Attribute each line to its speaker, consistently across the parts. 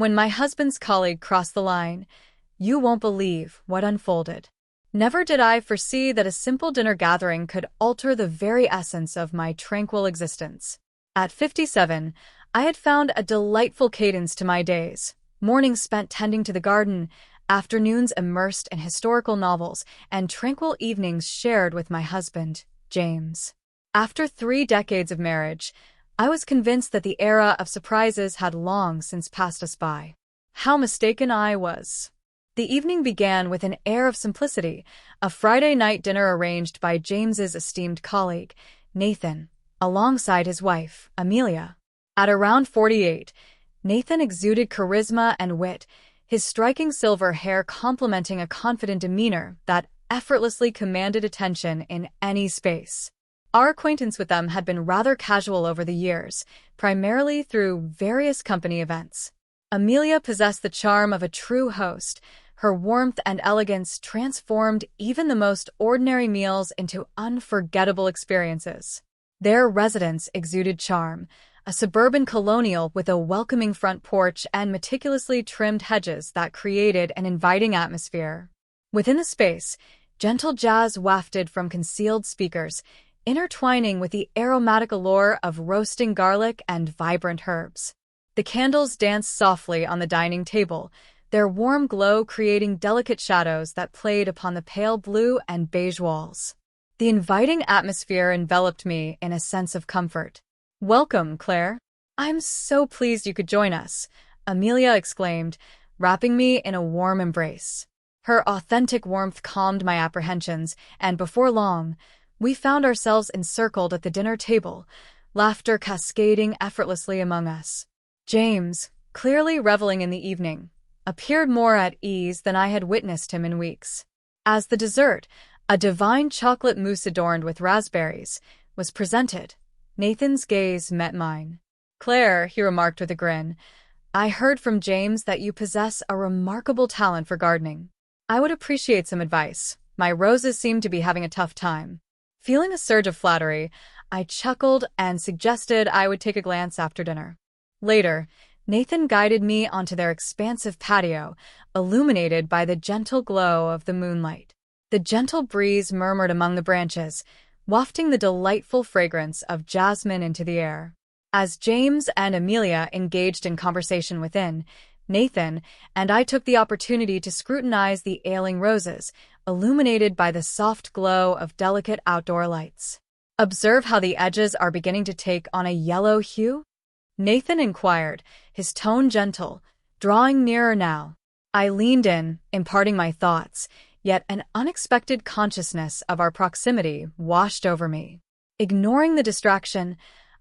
Speaker 1: When my husband's colleague crossed the line, you won't believe what unfolded. Never did I foresee that a simple dinner gathering could alter the very essence of my tranquil existence. At 57, I had found a delightful cadence to my days, mornings spent tending to the garden, afternoons immersed in historical novels, and tranquil evenings shared with my husband, James. After 3 decades of marriage, I was convinced that the era of surprises had long since passed us by. How mistaken I was. The evening began with an air of simplicity, a Friday night dinner arranged by James's esteemed colleague, Nathan, alongside his wife, Amelia. At around 48, Nathan exuded charisma and wit, his striking silver hair complementing a confident demeanor that effortlessly commanded attention in any space. Our acquaintance with them had been rather casual over the years, primarily through various company events. Amelia possessed the charm of a true host. Her warmth and elegance transformed even the most ordinary meals into unforgettable experiences. Their residence exuded charm, a suburban colonial with a welcoming front porch and meticulously trimmed hedges that created an inviting atmosphere. Within the space, gentle jazz wafted from concealed speakers, intertwining with the aromatic allure of roasting garlic and vibrant herbs. The candles danced softly on the dining table, their warm glow creating delicate shadows that played upon the pale blue and beige walls. The inviting atmosphere enveloped me in a sense of comfort. "Welcome, Claire. I'm so pleased you could join us," Amelia exclaimed, wrapping me in a warm embrace. Her authentic warmth calmed my apprehensions, and before long, we found ourselves encircled at the dinner table, laughter cascading effortlessly among us. James, clearly reveling in the evening, appeared more at ease than I had witnessed him in weeks. As the dessert, a divine chocolate mousse adorned with raspberries, was presented, Nathan's gaze met mine. "Claire," he remarked with a grin, "I heard from James that you possess a remarkable talent for gardening. I would appreciate some advice. My roses seem to be having a tough time." Feeling a surge of flattery, I chuckled and suggested I would take a glance after dinner. Later, Nathan guided me onto their expansive patio, illuminated by the gentle glow of the moonlight. The gentle breeze murmured among the branches, wafting the delightful fragrance of jasmine into the air. As James and Amelia engaged in conversation within, Nathan and I took the opportunity to scrutinize the ailing roses, illuminated by the soft glow of delicate outdoor lights. "Observe how the edges are beginning to take on a yellow hue?" Nathan inquired, his tone gentle, drawing nearer now. I leaned in, imparting my thoughts, yet an unexpected consciousness of our proximity washed over me. Ignoring the distraction,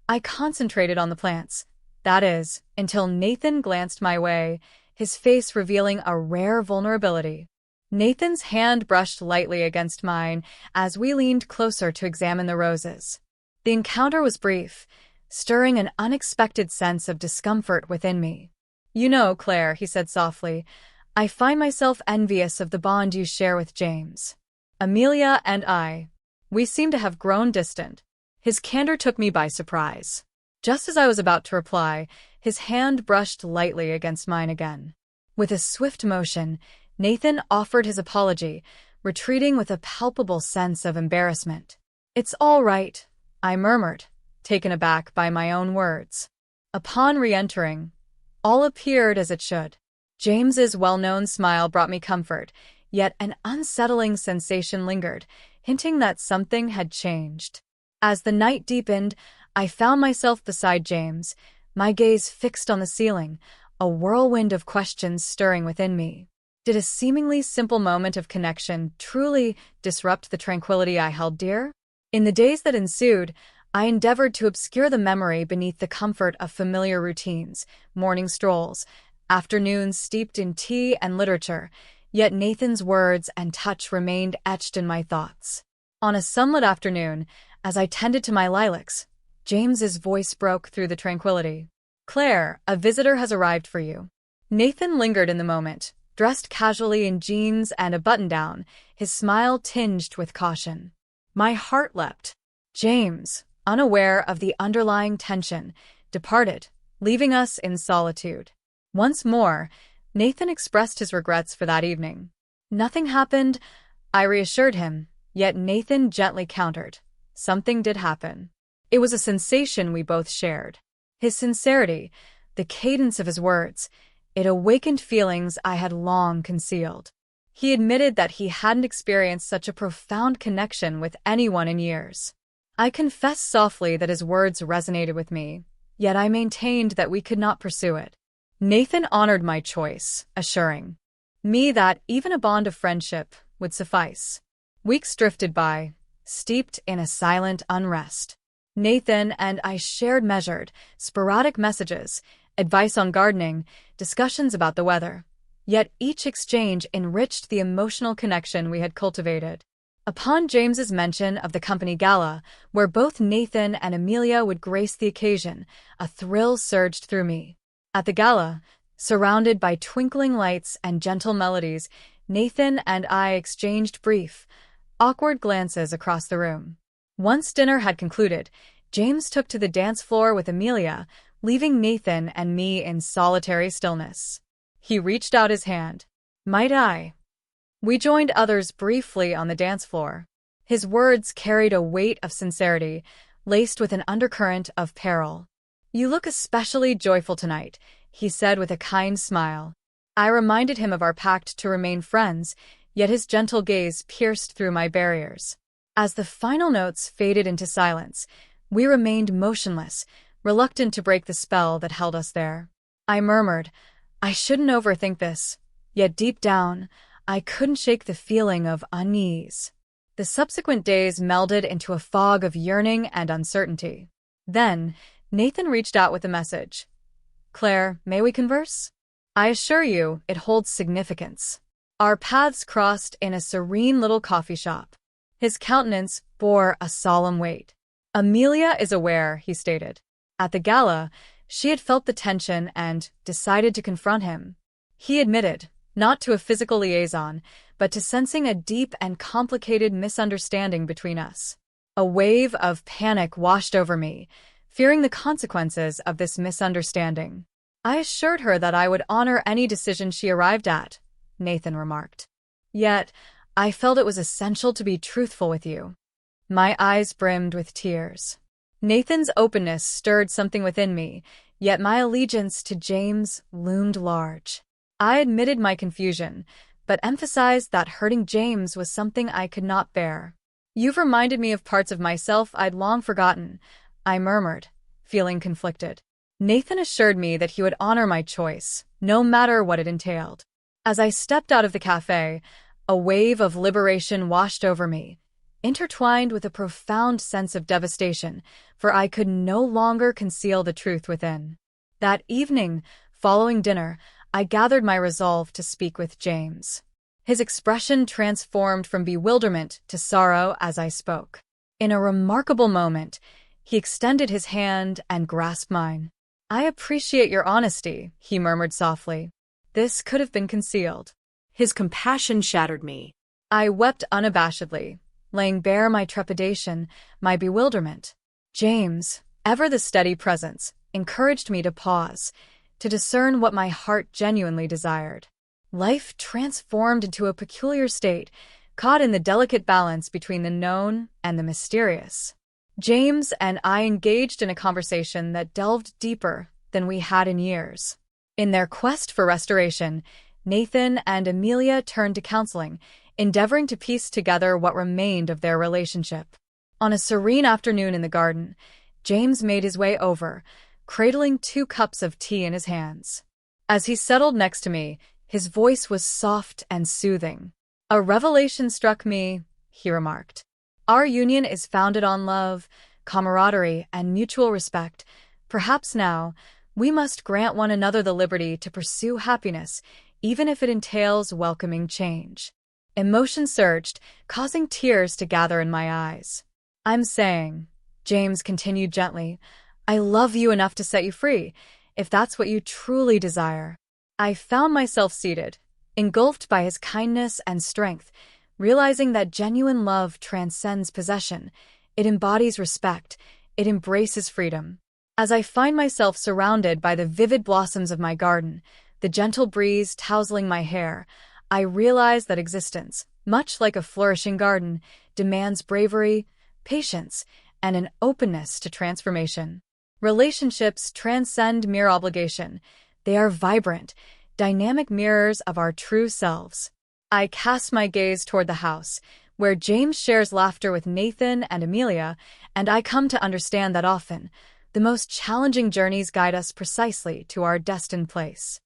Speaker 1: I concentrated on the plants. That is, until Nathan glanced my way, his face revealing a rare vulnerability. Nathan's hand brushed lightly against mine as we leaned closer to examine the roses. The encounter was brief, stirring an unexpected sense of discomfort within me. "You know, Claire," he said softly, "I find myself envious of the bond you share with James. Amelia and we seem to have grown distant." His candor took me by surprise. Just as I was about to reply, his hand brushed lightly against mine again. With a swift motion, Nathan offered his apology, retreating with a palpable sense of embarrassment. "It's all right," I murmured, taken aback by my own words. Upon re-entering, all appeared as it should. James's well-known smile brought me comfort, yet an unsettling sensation lingered, hinting that something had changed. As the night deepened, I found myself beside James, my gaze fixed on the ceiling, a whirlwind of questions stirring within me. Did a seemingly simple moment of connection truly disrupt the tranquility I held dear? In the days that ensued, I endeavored to obscure the memory beneath the comfort of familiar routines, morning strolls, afternoons steeped in tea and literature, yet Nathan's words and touch remained etched in my thoughts. On a sunlit afternoon, as I tended to my lilacs, James's voice broke through the tranquility. "Claire, a visitor has arrived for you." Nathan lingered in the moment, dressed casually in jeans and a button-down, his smile tinged with caution. My heart leapt. James, unaware of the underlying tension, departed, leaving us in solitude. Once more, Nathan expressed his regrets for that evening. Nothing happened, I reassured him, yet Nathan gently countered. Something did happen. It was a sensation we both shared. His sincerity, the cadence of his words, it awakened feelings I had long concealed. He admitted that he hadn't experienced such a profound connection with anyone in years. I confessed softly that his words resonated with me, yet I maintained that we could not pursue it. Nathan honored my choice, assuring me that even a bond of friendship would suffice. Weeks drifted by, steeped in a silent unrest. Nathan and I shared measured, sporadic messages, advice on gardening, discussions about the weather. Yet each exchange enriched the emotional connection we had cultivated. Upon James's mention of the company gala, where both Nathan and Amelia would grace the occasion, a thrill surged through me. At the gala, surrounded by twinkling lights and gentle melodies, Nathan and I exchanged brief, awkward glances across the room. Once dinner had concluded, James took to the dance floor with Amelia, leaving Nathan and me in solitary stillness. He reached out his hand. Might I? We joined others briefly on the dance floor. His words carried a weight of sincerity, laced with an undercurrent of peril. You look especially joyful tonight, he said with a kind smile. I reminded him of our pact to remain friends, yet his gentle gaze pierced through my barriers. As the final notes faded into silence, we remained motionless, reluctant to break the spell that held us there. I murmured, I shouldn't overthink this, yet deep down, I couldn't shake the feeling of unease. The subsequent days melded into a fog of yearning and uncertainty. Then, Nathan reached out with a message. Claire, may we converse? I assure you, it holds significance. Our paths crossed in a serene little coffee shop. His countenance bore a solemn weight. Amelia is aware, he stated. At the gala, she had felt the tension and decided to confront him. He admitted, not to a physical liaison, but to sensing a deep and complicated misunderstanding between us. A wave of panic washed over me, fearing the consequences of this misunderstanding. I assured her that I would honor any decision she arrived at, Nathan remarked. Yet, I felt it was essential to be truthful with you. My eyes brimmed with tears. Nathan's openness stirred something within me, yet my allegiance to James loomed large. I admitted my confusion, but emphasized that hurting James was something I could not bear. You've reminded me of parts of myself I'd long forgotten, I murmured, feeling conflicted. Nathan assured me that he would honor my choice, no matter what it entailed. As I stepped out of the cafe, a wave of liberation washed over me, intertwined with a profound sense of devastation, for I could no longer conceal the truth within. That evening, following dinner, I gathered my resolve to speak with James. His expression transformed from bewilderment to sorrow as I spoke. In a remarkable moment, he extended his hand and grasped mine. I appreciate your honesty, he murmured softly. This could have been concealed.
Speaker 2: His compassion shattered me.
Speaker 1: I wept unabashedly, laying bare my trepidation, my bewilderment. James, ever the steady presence, encouraged me to pause, to discern what my heart genuinely desired. Life transformed into a peculiar state, caught in the delicate balance between the known and the mysterious. James and I engaged in a conversation that delved deeper than we had in years. In their quest for restoration, Nathan and Amelia turned to counseling, endeavoring to piece together what remained of their relationship. On a serene afternoon in the garden, James made his way over, cradling 2 cups of tea in his hands. As he settled next to me, his voice was soft and soothing. A revelation struck me, he remarked. Our union is founded on love, camaraderie, and mutual respect. Perhaps now, we must grant one another the liberty to pursue happiness, even if it entails welcoming change. Emotion surged, causing tears to gather in my eyes. I'm saying, James continued gently, I love you enough to set you free, if that's what you truly desire. I found myself seated, engulfed by his kindness and strength, realizing that genuine love transcends possession. It embodies respect. It embraces freedom. As I find myself surrounded by the vivid blossoms of my garden, the gentle breeze tousling my hair, I realize that existence, much like a flourishing garden, demands bravery, patience, and an openness to transformation. Relationships transcend mere obligation. They are vibrant, dynamic mirrors of our true selves. I cast my gaze toward the house, where James shares laughter with Nathan and Amelia, and I come to understand that often, the most challenging journeys guide us precisely to our destined place.